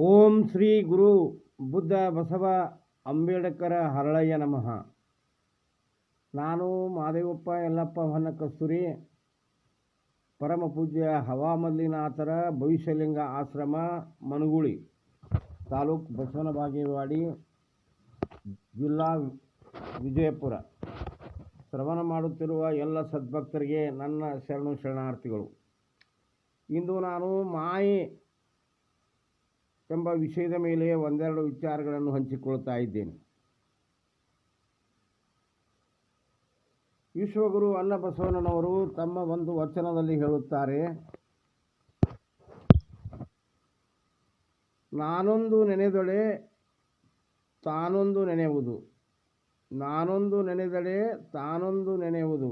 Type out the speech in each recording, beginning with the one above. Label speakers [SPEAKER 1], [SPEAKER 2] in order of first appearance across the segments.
[SPEAKER 1] ಓಂ ಶ್ರೀ ಗುರು ಬುದ್ಧ ಬಸವ ಅಂಬೇಡ್ಕರ ಹರಳಯ್ಯ ನಮಃ. ನಾನು ಮಾದೇವಪ್ಪ ಯಲ್ಲಪ್ಪ ಹೊನ್ನಕಸ್ತೂರಿ, ಪರಮ ಪೂಜ್ಯ ಹವಾಮಲ್ಲಿನಾಥರ ಭವಿಷ್ಯಲಿಂಗ ಆಶ್ರಮ, ಮನಗುಳಿ ತಾಲೂಕು ಬಸವನ ಬಾಗೇವಾಡಿ, ಜಿಲ್ಲಾ ವಿಜಯಪುರ. ಶ್ರವಣ ಮಾಡುತ್ತಿರುವ ಎಲ್ಲ ಸದ್ಭಕ್ತರಿಗೆ ನನ್ನ ಶರಣಾರ್ಥಿಗಳು. ಇಂದು ನಾನು ಮಾಯೆ ಎಂಬ ವಿಷಯದ ಮೇಲೆ ಒಂದೆರಡು ವಿಚಾರಗಳನ್ನು ಹಂಚಿಕೊಳ್ತಾ ಇದ್ದೇನೆ. ವಿಶ್ವಗುರು ಅನ್ನಬಸವಣ್ಣನವರು ತಮ್ಮ ಒಂದು ವಚನದಲ್ಲಿ ಹೇಳುತ್ತಾರೆ, ನಾನೊಂದು ನೆನೆದೊಡೆ ತಾನೊಂದು ನೆನೆಯುವುದು, ನಾನೊಂದು ನೆನೆದಡೆ ತಾನೊಂದು ನೆನೆಯುವುದು,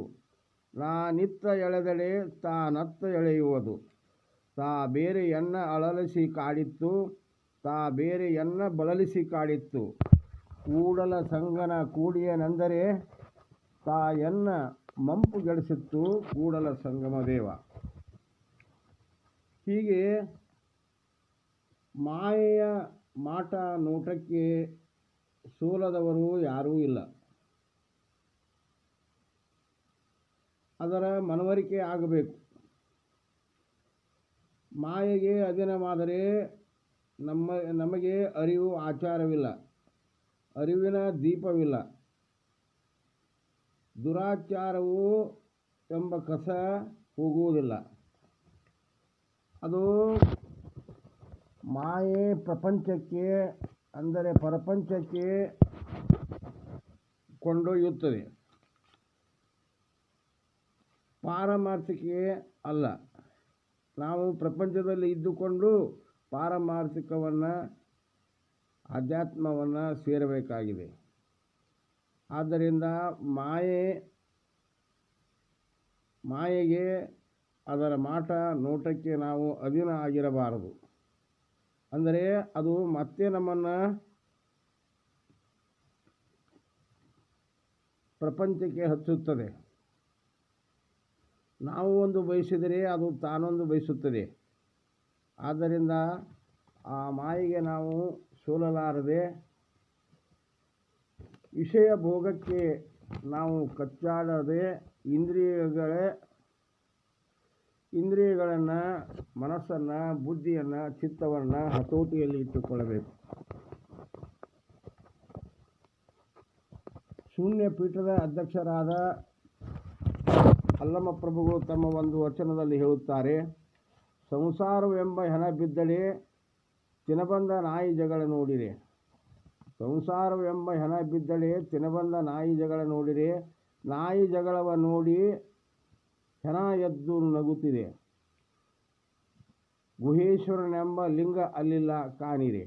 [SPEAKER 1] ನಾನಿತ್ತ ಎಳೆದಡೆ ತಾನತ್ತ ಎಳೆಯುವುದು, ತಾ ಬೇರೆ ಎನ್ನ ಅಳಲಿಸಿ ಕಾಡಿತ್ತು, ತಾ ಬೇರೆ ಎನ್ನ ಬಳಲಿಸಿ ಕಾಡಿತ್ತು, ಕೂಡಲ ಸಂಗನ ಕೂಡಿಯನೆಂದರೆ ತಾ ಎನ್ನ ಮಂಪುಗೆಡಿಸಿತ್ತು ಕೂಡಲ ಸಂಗಮ ದೇವ. ಹೀಗೆ ಮಾಯೆಯ ಮಾಟ ನೋಟಕ್ಕೆ ಸೋಲದವರು ಯಾರೂ ಇಲ್ಲ. ಅದರ ಮನವರಿಕೆ ಆಗಬೇಕು. ಮಾಯೆಗೆ ಅಧೀನವಾದರೆ ನಮಗೆ ಅರಿವು ಆಚಾರವಿಲ್ಲ, ಅರಿವಿನ ದೀಪವಿಲ್ಲ. ದುರಾಚಾರವು ಎಂಬ ಕಸ ಹೋಗುವುದಿಲ್ಲ. ಅದು ಮಾಯೆ ಪ್ರಪಂಚಕ್ಕೆ ಅಂದರೆ ಪ್ರಪಂಚಕ್ಕೆ ಕೊಂಡೊಯ್ಯುತ್ತದೆ, ಪಾರಮಾರ್ಥಿಕೆ ಅಲ್ಲ. ನಾವು ಪ್ರಪಂಚದಲ್ಲಿ ಇದ್ದುಕೊಂಡು ಪಾರಮಾರ್ಥಿಕವನ್ನು ಅಧ್ಯಾತ್ಮವನ್ನು ಸೇರಬೇಕಾಗಿದೆ. ಆದ್ದರಿಂದ ಮಾಯೆಗೆ ಅದರ ಮಾಟ ನೋಟಕ್ಕೆ ನಾವು ಅಧೀನ ಆಗಿರಬಾರದು. ಅಂದರೆ ಅದು ಮತ್ತೆ ನಮ್ಮನ್ನು ಪ್ರಪಂಚಕ್ಕೆ ಹಚ್ಚುತ್ತದೆ. ನಾವು ಒಂದು ಬಯಸಿದರೆ ಅದು ತಾನೊಂದು ಬಯಸುತ್ತದೆ. ಆದ್ದರಿಂದ ಆ ಮಾಯೆಗೆ ನಾವು ಸೋಲಲಾರದೆ ವಿಷಯ ಭೋಗಕ್ಕೆ ನಾವು ಕಚ್ಚಾಡದೆ ಇಂದ್ರಿಯಗಳನ್ನು, ಮನಸ್ಸನ್ನು, ಬುದ್ಧಿಯನ್ನು, ಚಿತ್ತವನ್ನು ಹತೋಟಿಯಲ್ಲಿ ಇಟ್ಟುಕೊಳ್ಳಬೇಕು. ಶೂನ್ಯ ಪೀಠದ ಅಧ್ಯಕ್ಷರಾದ ಅಲ್ಲಮ ಪ್ರಭುಗಳು ತಮ್ಮ ಒಂದು ವಚನದಲ್ಲಿ ಹೇಳುತ್ತಾರೆ, ಸಂಸಾರವೆಂಬ ಹೆಣ ಬಿದ್ದಡೆ ತಿನಬಂದ ನಾಯಿ ಜಗಳ ನೋಡಿರೆ. ಸಂಸಾರವೆಂಬ ಹೆಣ ಬಿದ್ದಡೆ ತಿನಬಂದ ನಾಯಿ ಜಗಳ ನೋಡಿರೆ, ನಾಯಿ ಜಗಳವ ನೋಡಿ ಹೆಣ ಎದ್ದು ನಗುತ್ತಿದೆ. ಗುಹೇಶ್ವರನೆಂಬ ಲಿಂಗ ಅಲ್ಲಿಲ್ಲ ಕಾಣಿರೆ.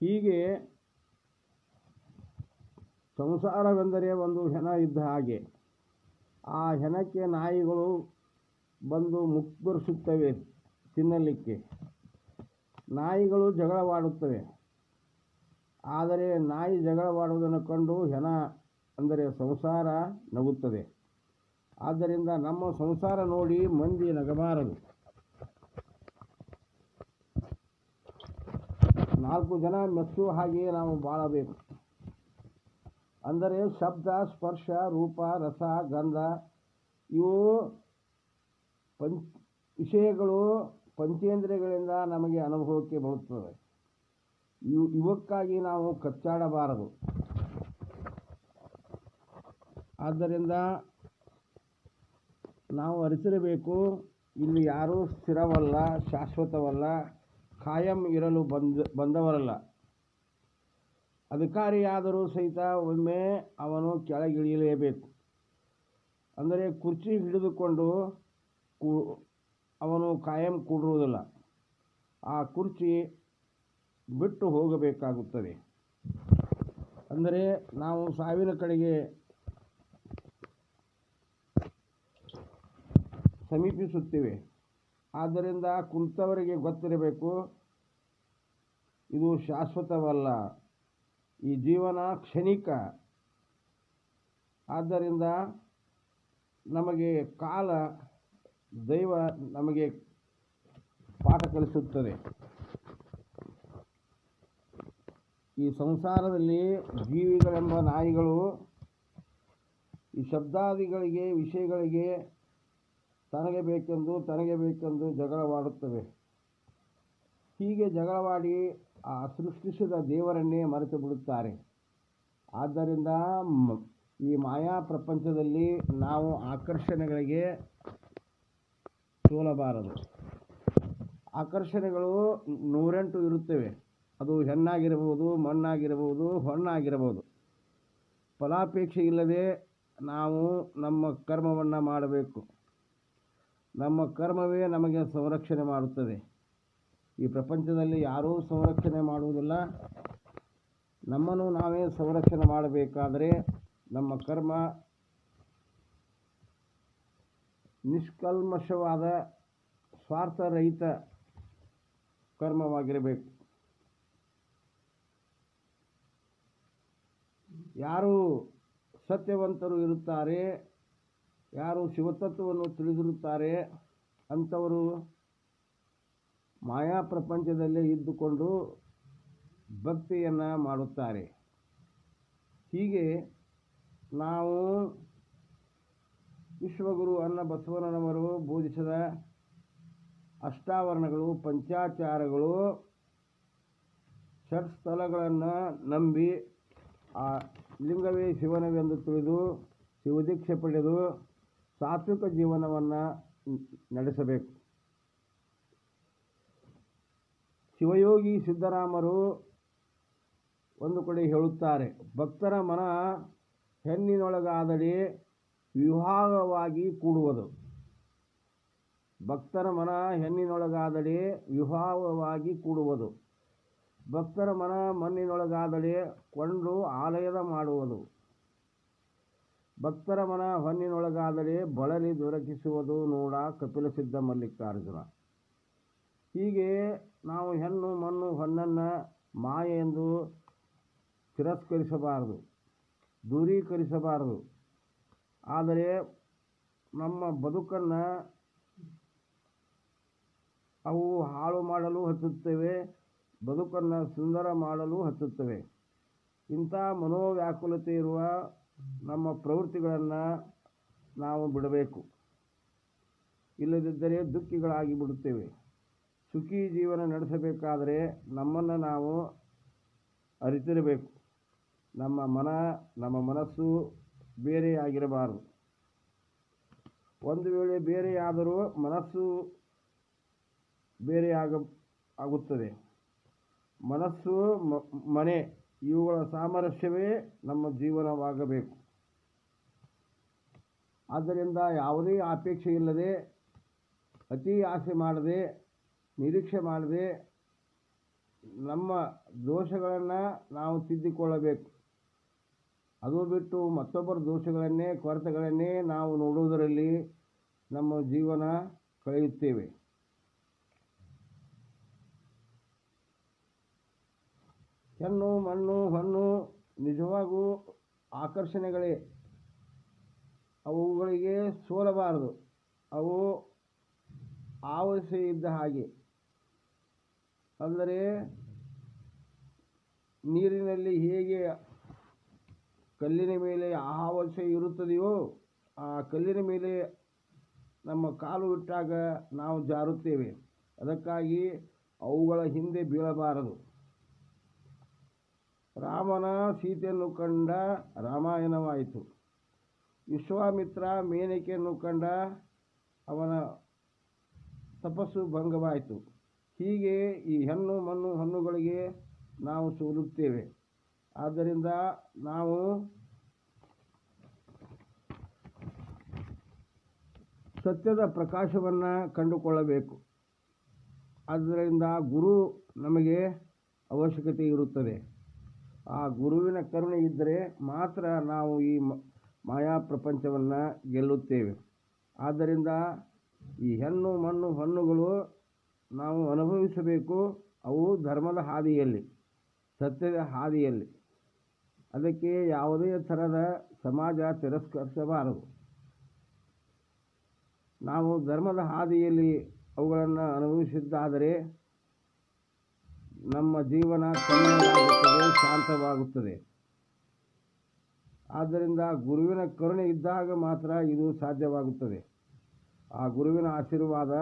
[SPEAKER 1] ಹೀಗೆ ಸಂಸಾರವೆಂದರೆ ಒಂದು ಹೆಣ ಇದ್ದ ಹಾಗೆ. ಆ ಹೆಣಕ್ಕೆ ನಾಯಿಗಳು ಬಂದು ಮುಕ್ತರಿಸುತ್ತವೆ ತಿನ್ನಲಿಕ್ಕೆ. ನಾಯಿಗಳು ಜಗಳವಾಡುತ್ತವೆ. ಆದರೆ ನಾಯಿ ಜಗಳವಾಡುವುದನ್ನು ಕಂಡು ಹೆಣ ಅಂದರೆ ಸಂಸಾರ ನಗುತ್ತದೆ. ಆದ್ದರಿಂದ ನಮ್ಮ ಸಂಸಾರ ನೋಡಿ ಮಂದಿ ನಗಬಾರದು. 4 ಜನ ಮೆಚ್ಚುವ ಹಾಗೆ ನಾವು ಬಾಳಬೇಕು. ಅಂದರೆ ಶಬ್ದ, ಸ್ಪರ್ಶ, ರೂಪ, ರಸ, ಗಂಧ ಇವು ವಿಷಯಗಳು ಪಂಚೇಂದ್ರಿಯಗಳಿಂದ ನಮಗೆ ಅನುಭವಕ್ಕೆ ಬರುತ್ತವೆ. ಇವಕ್ಕಾಗಿ ನಾವು ಕಚ್ಚಾಡಬಾರದು. ಆದ್ದರಿಂದ ನಾವು ಅರಿತಿರಬೇಕು, ಇಲ್ಲಿ ಯಾರೂ ಸ್ಥಿರವಲ್ಲ, ಶಾಶ್ವತವಲ್ಲ, ಖಾಯಂ ಇರಲು ಬಂದವರಲ್ಲ. ಅಧಿಕಾರಿಯಾದರೂ ಸಹಿತ ಒಮ್ಮೆ ಅವನು ಕೆಳಗಿಳಿಯಲೇಬೇಕು. ಅಂದರೆ ಕುರ್ಚಿ ಹಿಡಿದುಕೊಂಡು ಅವನು ಕಾಯಂ ಕೂಡುವುದಿಲ್ಲ. ಆ ಕುರ್ಚಿ ಬಿಟ್ಟು ಹೋಗಬೇಕಾಗುತ್ತದೆ. ಅಂದರೆ ನಾವು ಸಾವಿನ ಕಡೆಗೆ ಸಮೀಪಿಸುತ್ತೇವೆ. ಆದ್ದರಿಂದ ಕುಂತವರಿಗೆ ಗೊತ್ತಿರಬೇಕು, ಇದು ಶಾಶ್ವತವಲ್ಲ, ಈ ಜೀವನ ಕ್ಷಣಿಕ. ಆದ್ದರಿಂದ ನಮಗೆ ಕಾಲ, ದೈವ ನಮಗೆ ಪಾಠ ಕಲಿಸುತ್ತದೆ. ಈ ಸಂಸಾರದಲ್ಲಿ ಜೀವಿಗಳೆಂಬ ನಾಯಿಗಳು ಈ ಶಬ್ದಾದಿಗಳಿಗೆ ವಿಷಯಗಳಿಗೆ ತನಗೆ ಬೇಕೆಂದು ಜಗಳವಾಡುತ್ತವೆ. ಹೀಗೆ ಜಗಳವಾಡಿ ಆ ಸೃಷ್ಟಿಸಿದ ದೇವರನ್ನೇ ಮರೆತು ಬಿಡುತ್ತಾರೆ. ಆದ್ದರಿಂದ ಈ ಮಾಯಾ ಪ್ರಪಂಚದಲ್ಲಿ ನಾವು ಆಕರ್ಷಣೆಗಳಿಗೆ ಸೋಲಬಾರದು. ಆಕರ್ಷಣೆಗಳು 108 ಇರುತ್ತವೆ. ಅದು ಹೆಣ್ಣಾಗಿರಬಹುದು, ಮಣ್ಣಾಗಿರಬಹುದು, ಹೊಣ್ಣಾಗಿರಬಹುದು. ಫಲಾಪೇಕ್ಷೆ ಇಲ್ಲದೆ ನಾವು ನಮ್ಮ ಕರ್ಮವನ್ನು ಮಾಡಬೇಕು. ನಮ್ಮ ಕರ್ಮವೇ ನಮಗೆ ಸಂರಕ್ಷಣೆ ಮಾಡುತ್ತದೆ. ಈ ಪ್ರಪಂಚದಲ್ಲಿ ಯಾರೂ ಸಂರಕ್ಷಣೆ ಮಾಡುವುದಿಲ್ಲ. ನಮ್ಮನ್ನು ನಾವೇ ಸಂರಕ್ಷಣೆ ಮಾಡಬೇಕಾದರೆ ನಮ್ಮ ಕರ್ಮ ನಿಷ್ಕಲ್ಮಶವಾದ ಸ್ವಾರ್ಥರಹಿತ ಕರ್ಮವಾಗಿರಬೇಕು. ಯಾರು ಸತ್ಯವಂತರು ಇರುತ್ತಾರೆ, ಯಾರು ಶಿವತತ್ವವನ್ನು ತಿಳಿದಿರುತ್ತಾರೆ, ಅಂಥವರು ಮಾಯಾ ಪ್ರಪಂಚದಲ್ಲೇ ಇದ್ದುಕೊಂಡು ಭಕ್ತಿಯನ್ನು ಮಾಡುತ್ತಾರೆ. ಹೀಗೆ ನಾವು ವಿಶ್ವಗುರು ಅನ್ನಬಸವಣ್ಣನವರು ಬೋಧಿಸಿದ ಅಷ್ಟಾವರಣಗಳು, ಪಂಚಾಚಾರಗಳು, ಷಟ್ಸ್ಥಲಗಳನ್ನು ನಂಬಿ ಆ ಲಿಂಗವೇ ಶಿವನವೆಂದು ತಿಳಿದು ಶಿವದೀಕ್ಷೆ ಪಡೆದು ಸಾತ್ವಿಕ ಜೀವನವನ್ನು ನಡೆಸಬೇಕು. ಶಿವಯೋಗಿ ಸಿದ್ದರಾಮರು ಒಂದು ಕಡೆ ಹೇಳುತ್ತಾರೆ, ಭಕ್ತರ ಮನ ಹೆಣ್ಣಿನೊಳಗಾದಡೆ ವಿವಾಹವಾಗಿ ಕೂಡುವುದು. ಭಕ್ತರ ಮನ ಹೆಣ್ಣಿನೊಳಗಾದಡೆ ವಿವಾಹವಾಗಿ ಕೂಡುವುದು. ಭಕ್ತರ ಮನ ಮಣ್ಣಿನೊಳಗಾದಡೆ ಕೊಂಡು ಆಲಯದ ಮಾಡುವುದು. ಭಕ್ತರ ಮನ ಹೊನ್ನಿನೊಳಗಾದರೆ ಬಳಲಿ ದೊರಕಿಸುವುದು ನೋಡ ಕಪಿಲ ಸಿದ್ಧ ಮಲ್ಲಿಕಾರ್ಜುನ. ಹೀಗೆ ನಾವು ಹೆಣ್ಣು ಮಣ್ಣು ಹೊನ್ನನ್ನು ಮಾಯೆ ಎಂದು ತಿರಸ್ಕರಿಸಬಾರದು, ದೂರೀಕರಿಸಬಾರದು. ಆದರೆ ನಮ್ಮ ಬದುಕನ್ನು ಅವು ಹಾಳು ಮಾಡಲು ಹಚ್ಚುತ್ತವೆ, ಬದುಕನ್ನು ಸುಂದರ ಮಾಡಲು ಹಚ್ಚುತ್ತವೆ. ಇಂಥ ಮನೋವ್ಯಾಕುಲತೆ ಇರುವ ನಮ್ಮ ಪ್ರವೃತ್ತಿಗಳನ್ನು ನಾವು ಬಿಡಬೇಕು. ಇಲ್ಲದಿದ್ದರೆ ದುಃಖಿಗಳಾಗಿ ಬಿಡುತ್ತೇವೆ. ಸುಖಿ ಜೀವನ ನಡೆಸಬೇಕಾದರೆ ನಮ್ಮನ್ನು ನಾವು ಅರಿತಿರಬೇಕು. ನಮ್ಮ ಮನಸ್ಸು ಬೇರೆಯಾಗಿರಬಾರದು. ಒಂದು ವೇಳೆ ಬೇರೆಯಾದರೂ ಮನಸ್ಸು ಆಗುತ್ತದೆ. ಮನಸ್ಸು ಮನೆ ಇವುಗಳ ಸಾಮರಸ್ಯವೇ ನಮ್ಮ ಜೀವನವಾಗಬೇಕು. ಆದ್ದರಿಂದ ಯಾವುದೇ ಅಪೇಕ್ಷೆ ಇಲ್ಲದೆ, ಅತಿ ಆಸೆ ಮಾಡದೆ, ನಿರೀಕ್ಷೆ ಮಾಡದೆ ನಮ್ಮ ದೋಷಗಳನ್ನು ನಾವು ತಿದ್ದಿಕೊಳ್ಳಬೇಕು. ಅದು ಬಿಟ್ಟು ಮತ್ತೊಬ್ಬರ ದೋಷಗಳನ್ನೇ ಕೊರತೆಗಳನ್ನೇ ನಾವು ನೋಡುವುದರಲ್ಲಿ ನಮ್ಮ ಜೀವನ ಕಳೆಯುತ್ತೇವೆ. ಹೆಣ್ಣು ಮಣ್ಣು ಹೊನ್ನು ನಿಜವಾಗೂ ಆಕರ್ಷಣೆಗಳೇ. ಅವುಗಳಿಗೆ ಸೋಲಬಾರದು. ಅವು ಆವರಿಸಿ ಇದ್ದ ಹಾಗೆ. ಅಂದರೆ ನೀರಿನಲ್ಲಿ ಹೇಗೆ ಕಲ್ಲಿನ ಮೇಲೆ ಆವರಿಸಿ ಇರುತ್ತದೆಯೋ, ಆ ಕಲ್ಲಿನ ಮೇಲೆ ನಮ್ಮ ಕಾಲು ಇಟ್ಟಾಗ ನಾವು ಜಾರುತ್ತೇವೆ. ಅದಕ್ಕಾಗಿ ಅವುಗಳ ಹಿಂದೆ ಬೀಳಬಾರದು. ರಾಮನ ಸೀತೆಯನ್ನು ಕಂಡ ರಾಮಾಯಣವಾಯಿತು. ವಿಶ್ವಾಮಿತ್ರ ಮೇನಕೆಯನ್ನು ಕಂಡ ಅವನ ತಪಸ್ಸು ಭಂಗವಾಯಿತು. ಹೀಗೆ ಈ ಹೆಣ್ಣು ಮಣ್ಣು ಹಣ್ಣುಗಳಿಗೆ ನಾವು ಸೋಲುತ್ತೇವೆ. ಆದ್ದರಿಂದ ನಾವು ಸತ್ಯದ ಪ್ರಕಾಶವನ್ನು ಕಂಡುಕೊಳ್ಳಬೇಕು. ಆದ್ದರಿಂದ ಗುರು ನಮಗೆ ಅವಶ್ಯಕತೆ ಇರುತ್ತದೆ. ಆ ಗುರುವಿನ ಕರುಣೆ ಇದ್ದರೆ ಮಾತ್ರ ನಾವು ಈ ಮಾಯಾ ಪ್ರಪಂಚವನ್ನು ಗೆಲ್ಲುತ್ತೇವೆ. ಆದ್ದರಿಂದ ಈ ಹೆಣ್ಣು ಮಣ್ಣು ಹಣ್ಣುಗಳು ನಾವು ಅನುಭವಿಸಬೇಕು. ಅವು ಧರ್ಮದ ಹಾದಿಯಲ್ಲಿ, ಸತ್ಯದ ಹಾದಿಯಲ್ಲಿ. ಅದಕ್ಕೆ ಯಾವುದೇ ಥರದ ಸಮಾಜ ತಿರಸ್ಕರಿಸಬಾರದು. ನಾವು ಧರ್ಮದ ಹಾದಿಯಲ್ಲಿ ಅವುಗಳನ್ನು ಅನುಭವಿಸಿದ್ದಾದರೆ ನಮ್ಮ ಜೀವನ ತಣ್ಣಗಾಗುತ್ತದೆ, ಶಾಂತವಾಗುತ್ತದೆ. ಆದ್ದರಿಂದ ಗುರುವಿನ ಕರುಣೆ ಇದ್ದಾಗ ಮಾತ್ರ ಇದು ಸಾಧ್ಯವಾಗುತ್ತದೆ. ಆ ಗುರುವಿನ ಆಶೀರ್ವಾದ,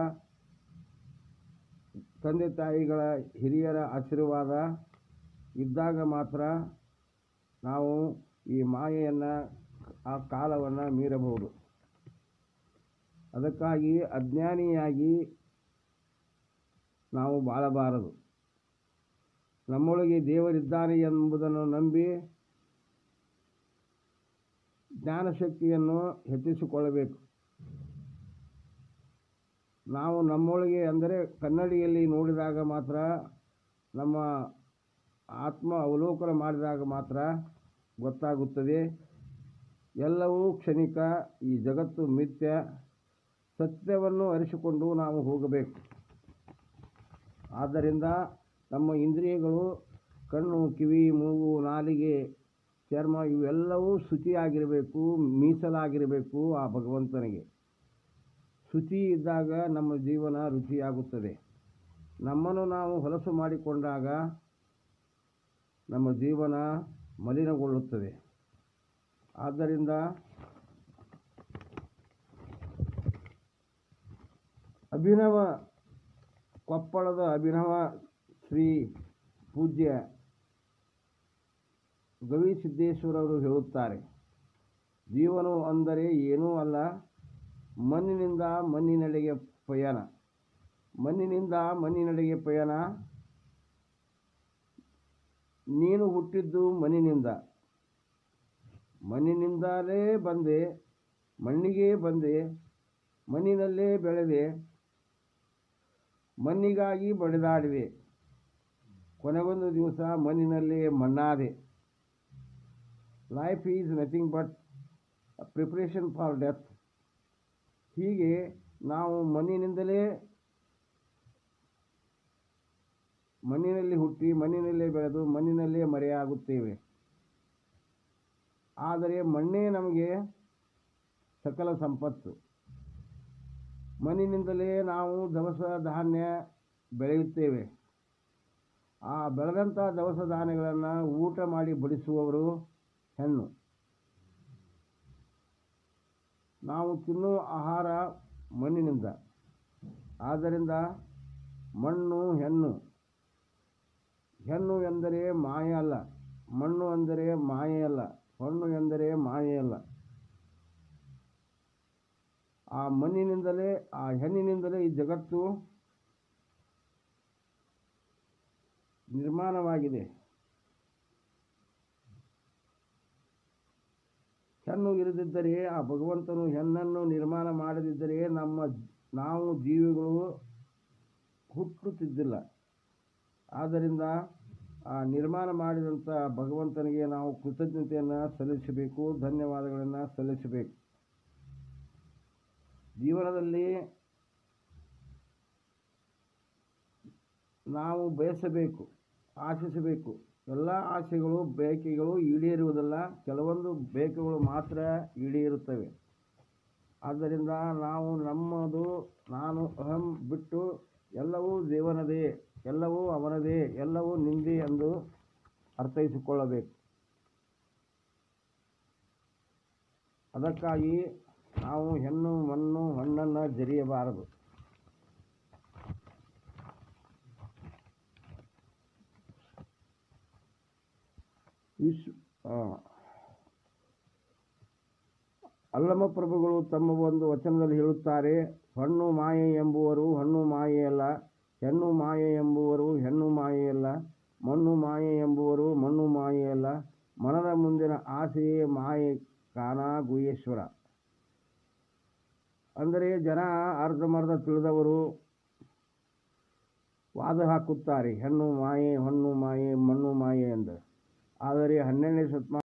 [SPEAKER 1] ತಂದೆ ತಾಯಿಗಳ ಹಿರಿಯರ ಆಶೀರ್ವಾದ ಇದ್ದಾಗ ಮಾತ್ರ ನಾವು ಈ ಮಾಯೆಯನ್ನು, ಆ ಕಾಲವನ್ನು ಮೀರಬಹುದು. ಅದಕ್ಕಾಗಿ ಅಜ್ಞಾನಿಯಾಗಿ ನಾವು ಬಾಳಬಾರದು. ನಮ್ಮೊಳಗೆ ದೇವರಿದ್ದಾನೆ ಎಂಬುದನ್ನು ನಂಬಿ ಜ್ಞಾನಶಕ್ತಿಯನ್ನು ಹೆಚ್ಚಿಸಿಕೊಳ್ಳಬೇಕು. ನಾವು ನಮ್ಮೊಳಗೆ ಅಂದರೆ ಕನ್ನಡಿಯಲ್ಲಿ ನೋಡಿದಾಗ ಮಾತ್ರ, ನಮ್ಮ ಆತ್ಮ ಅವಲೋಕನ ಮಾಡಿದಾಗ ಮಾತ್ರ ಗೊತ್ತಾಗುತ್ತದೆ ಎಲ್ಲವೂ ಕ್ಷಣಿಕ, ಈ ಜಗತ್ತು ಮಿಥ್ಯ. ಸತ್ಯವನ್ನು ಅರಿಸಿಕೊಂಡು ನಾವು ಹೋಗಬೇಕು. ಆದ್ದರಿಂದ ನಮ್ಮ ಇಂದ್ರಿಯಗಳು, ಕಣ್ಣು, ಕಿವಿ, ಮೂಗು, ನಾಲಿಗೆ, ಚರ್ಮ ಇವೆಲ್ಲವೂ ಶುಚಿಯಾಗಿರಬೇಕು, ಮೀಸಲಾಗಿರಬೇಕು ಆ ಭಗವಂತನಿಗೆ. ಶುಚಿ ಇದ್ದಾಗ ನಮ್ಮ ಜೀವನ ರುಚಿಯಾಗುತ್ತದೆ. ನಮ್ಮನ್ನು ನಾವು ಹೊಲಸು ಮಾಡಿಕೊಂಡಾಗ ನಮ್ಮ ಜೀವನ ಮಲಿನಗೊಳ್ಳುತ್ತದೆ. ಆದ್ದರಿಂದ ಕೊಪ್ಪಳದ ಅಭಿನವ ಶ್ರೀ ಪೂಜ್ಯ ಗವಿಸಿದ್ದೇಶ್ವರರು ಹೇಳುತ್ತಾರೆ, ಜೀವನವು ಅಂದರೆ ಏನೂ ಅಲ್ಲ, ಮಣ್ಣಿನಿಂದ ಮಣ್ಣಿನೆಡೆಗೆ ಪಯಣ. ಮಣ್ಣಿನಿಂದ ಮಣ್ಣಿನೆಡೆಗೆ ಪಯಣ. ನೀನು ಹುಟ್ಟಿದ್ದು ಮಣ್ಣಿನಿಂದ, ಮಣ್ಣಿನಿಂದಲೇ ಬಂದೆ, ಮಣ್ಣಿಗೆ ಬಂದೆ, ಮಣ್ಣಿನಲ್ಲೇ ಬೆಳೆದೆ, ಮಣ್ಣಿಗಾಗಿ ಬಡಿದಾಡಿದೆ, ಕೊನೆಗೊಂದು ದಿವಸ ಮಣ್ಣಿನಲ್ಲೇ ಮಣ್ಣಾದೆ. Life is nothing but preparation for death. ಹೀಗೆ ನಾವು ಮಣ್ಣಿನಲ್ಲಿ ಹುಟ್ಟಿ, ಮಣ್ಣಿನಲ್ಲೇ ಬೆಳೆದು, ಮಣ್ಣಿನಲ್ಲೇ ಮರೆಯಾಗುತ್ತೇವೆ. ಆದರೆ ಮಣ್ಣೇ ನಮಗೆ ಸಕಲ ಸಂಪತ್ತು. ಮಣ್ಣಿನಿಂದಲೇ ನಾವು ದವಸ ಧಾನ್ಯ ಬೆಳೆಯುತ್ತೇವೆ. ಆ ಬೆಳೆದಂಥ ದವಸ ಧಾನ್ಯಗಳನ್ನು ಊಟ ಮಾಡಿ ಬಡಿಸುವವರು ಹೆಣ್ಣು. ನಾವು ತಿನ್ನುವ ಆಹಾರ ಮಣ್ಣಿನಿಂದ. ಆದ್ದರಿಂದ ಮಣ್ಣು ಹೆಣ್ಣು. ಹೆಣ್ಣು ಎಂದರೆ ಮಾಯೆ ಅಲ್ಲ, ಮಣ್ಣು ಅಂದರೆ ಮಾಯೆಯಲ್ಲ, ಹೊಣ್ಣು ಎಂದರೆ ಮಾಯೆಯಲ್ಲ. ಆ ಮಣ್ಣಿನಿಂದಲೇ, ಆ ಹೆಣ್ಣಿನಿಂದಲೇ ಈ ಜಗತ್ತು ನಿರ್ಮಾಣವಾಗಿದೆ. ಹೆಣ್ಣು ಇರದಿದ್ದರೆ, ಆ ಭಗವಂತನು ಹೆಣ್ಣನ್ನು ನಿರ್ಮಾಣ ಮಾಡದಿದ್ದರೆ ನಾವು ಜೀವಿಗಳು ಹುಟ್ಟುತ್ತಿದ್ದಿಲ್ಲ. ಆದ್ದರಿಂದ ಆ ನಿರ್ಮಾಣ ಮಾಡಿದಂಥ ಭಗವಂತನಿಗೆ ನಾವು ಕೃತಜ್ಞತೆಯನ್ನು ಸಲ್ಲಿಸಬೇಕು, ಧನ್ಯವಾದಗಳನ್ನು ಸಲ್ಲಿಸಬೇಕು. ಜೀವನದಲ್ಲಿ ನಾವು ಬಯಸಬೇಕು, ಆಶಿಸಬೇಕು. ಎಲ್ಲ ಆಸೆಗಳು, ಬಯಕೆಗಳು ಈಡೇರುವುದಿಲ್ಲ, ಕೆಲವೊಂದು ಬಯಕೆಗಳು ಮಾತ್ರ ಈಡೇರುತ್ತವೆ. ಆದ್ದರಿಂದ ನಾವು ನಮ್ಮದು, ನಾನು, ಅಹಂ ಬಿಟ್ಟು ಎಲ್ಲವೂ ದೇವನದೇ, ಎಲ್ಲವೂ ಅವನದೇ, ಎಲ್ಲವೂ ನಿಂದೆ ಎಂದು ಅರ್ಥೈಸಿಕೊಳ್ಳಬೇಕು. ಅದಕ್ಕಾಗಿ ನಾವು ಹೆಣ್ಣು, ಮಣ್ಣು, ಹಣ್ಣನ್ನು ಜರಿಯಬಾರದು. ಅಲ್ಲಮ ಪ್ರಭುಗಳು ತಮ್ಮ ಒಂದು ವಚನದಲ್ಲಿ ಹೇಳುತ್ತಾರೆ, ಹಣ್ಣು ಮಾಯೆ ಎಂಬುವರು ಹಣ್ಣು ಮಾಯೆಯಲ್ಲ, ಹೆಣ್ಣು ಮಾಯೆ ಎಂಬುವರು ಹೆಣ್ಣು ಮಾಯೆಯಲ್ಲ, ಮಣ್ಣು ಮಾಯೆ ಎಂಬುವರು ಮಣ್ಣು ಮಾಯೆಯಲ್ಲ, ಮನದ ಮುಂದಿನ ಆಸೆಯೇ ಮಾಯೆ ಕಾಣ ಗುಹೇಶ್ವರ. ಅಂದರೆ ಜನ ಅರ್ಧಮರ್ಧ ತಿಳಿದವರು ವಾದ ಹಾಕುತ್ತಾರೆ, ಹೆಣ್ಣು ಮಾಯೆ, ಹೊಣ್ಣು ಮಾಯೆ, ಮಣ್ಣು ಮಾಯೆ ಎಂದು. ಆದರೆ 12ನೇ ಶತಮಾನ